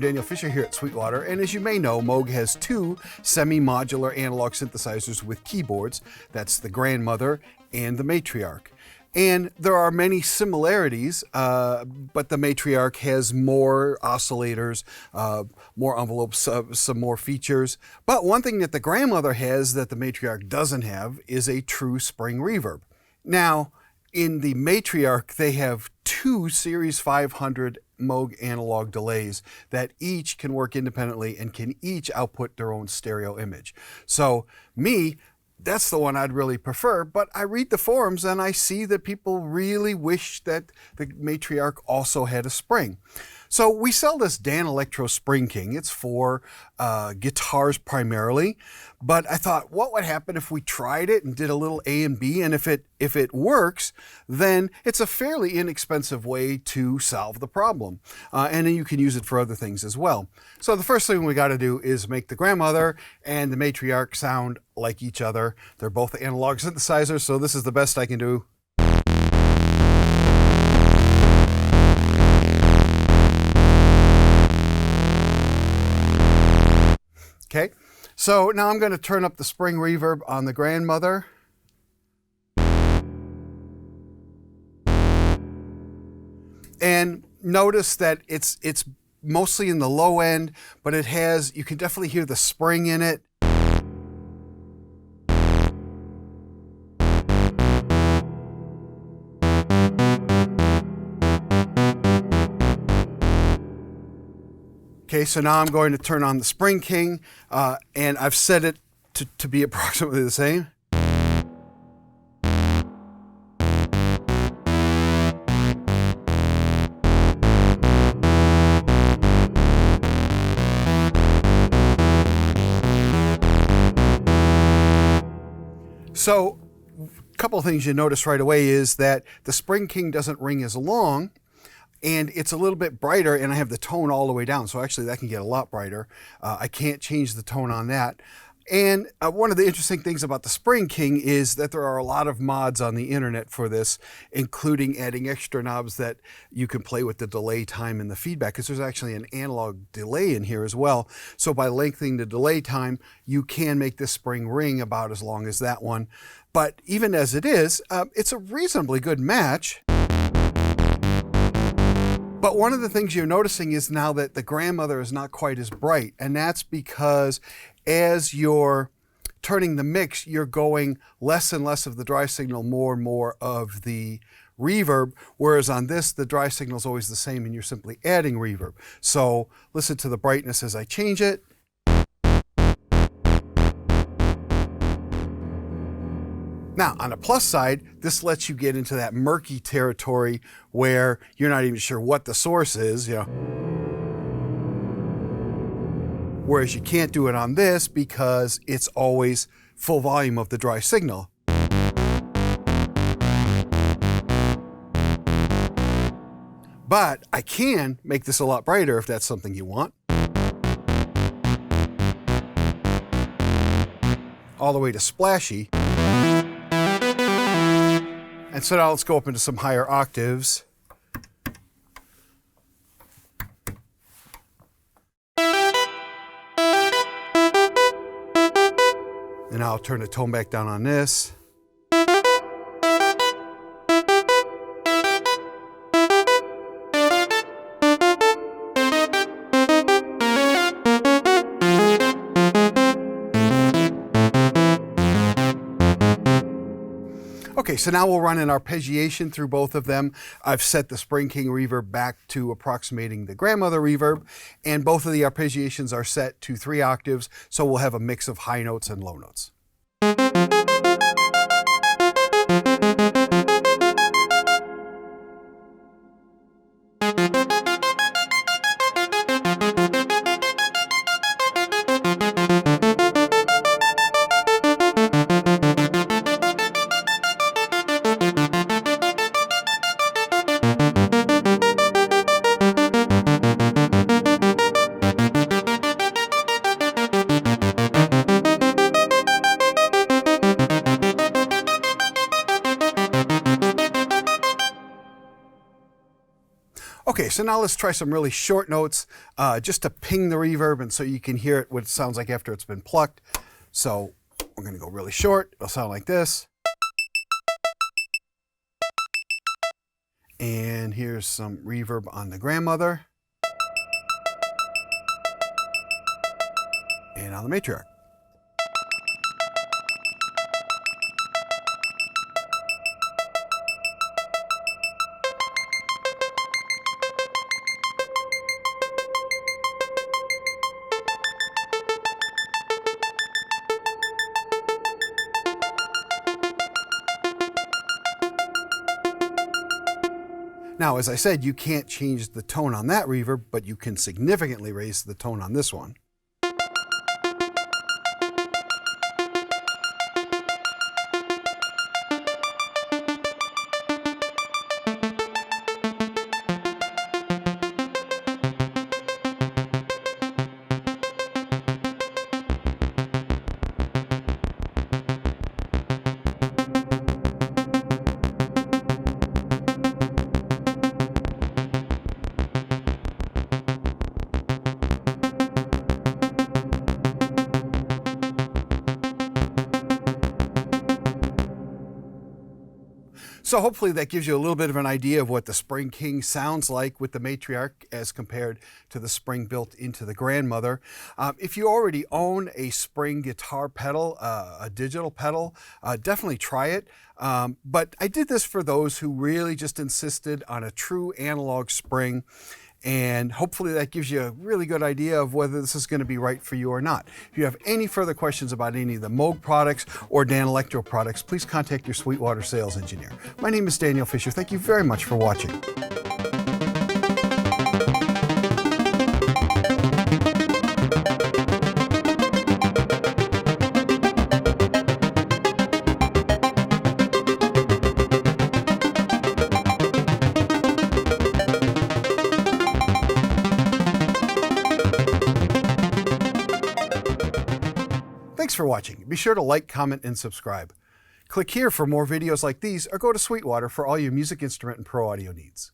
Daniel Fisher here at Sweetwater, and as you may know, Moog has two semi-modular analog synthesizers with keyboards. That's the Grandmother and the Matriarch. And there are many similarities, but the Matriarch has more oscillators, more envelopes, some more features. But one thing that the Grandmother has that the Matriarch doesn't have is a true spring reverb. Now, in the Matriarch, they have two Series 500 Moog analog delays that each can work independently and can each output their own stereo image. So that's the one I'd really prefer, but I read the forums and I see that people really wish that the Matriarch also had a spring. So we sell this Danelectro Spring King. It's for guitars primarily, but I thought, what would happen if we tried it and did a little A and B, and if it works, then it's a fairly inexpensive way to solve the problem. And then you can use it for other things as well. So the first thing we got to do is make the Grandmother and the Matriarch sound like each other. They're both analog synthesizers, so this is the best I can do. Okay, so now I'm going to turn up the spring reverb on the Grandmother. And notice that it's mostly in the low end, but you can definitely hear the spring in it. Okay, so now I'm going to turn on the Spring King, and I've set it to be approximately the same. So a couple of things you notice right away is that the Spring King doesn't ring as long, and it's a little bit brighter, and I have the tone all the way down, so actually that can get a lot brighter. I can't change the tone on that. And one of the interesting things about the Spring King is that there are a lot of mods on the internet for this, including adding extra knobs that you can play with the delay time and the feedback, because there's actually an analog delay in here as well. So by lengthening the delay time, you can make this spring ring about as long as that one. But even as it is, it's a reasonably good match. But one of the things you're noticing is now that the Grandmother is not quite as bright, and that's because as you're turning the mix, you're going less and less of the dry signal, more and more of the reverb, whereas on this, the dry signal is always the same and you're simply adding reverb. So listen to the brightness as I change it. Now, on the plus side, this lets you get into that murky territory where you're not even sure what the source is, whereas you can't do it on this because it's always full volume of the dry signal. But I can make this a lot brighter if that's something you want. All the way to splashy. And so now let's go up into some higher octaves. And I'll turn the tone back down on this. Okay, so now we'll run an arpeggiation through both of them. I've set the Spring King reverb back to approximating the Grandmother reverb, and both of the arpeggiations are set to 3 octaves, so we'll have a mix of high notes and low notes. Okay, so now let's try some really short notes just to ping the reverb and so you can hear it what it sounds like after it's been plucked. So we're going to go really short. It'll sound like this. And here's some reverb on the grandmother. And on the matriarch. Now, as I said, you can't change the tone on that reverb, but you can significantly raise the tone on this one. So hopefully that gives you a little bit of an idea of what the Spring King sounds like with the Matriarch as compared to the Spring built into the grandmother. If you already own a Spring guitar pedal, a digital pedal, definitely try it. But I did this for those who really just insisted on a true analog Spring. And hopefully that gives you a really good idea of whether this is going to be right for you or not. If you have any further questions about any of the Moog products or Danelectro products, please contact your Sweetwater sales engineer. My name is Daniel Fisher. Thank you very much for watching. Thanks for watching. Be sure to like, comment, and subscribe. Click here for more videos like these, or go to Sweetwater for all your music instrument and pro audio needs.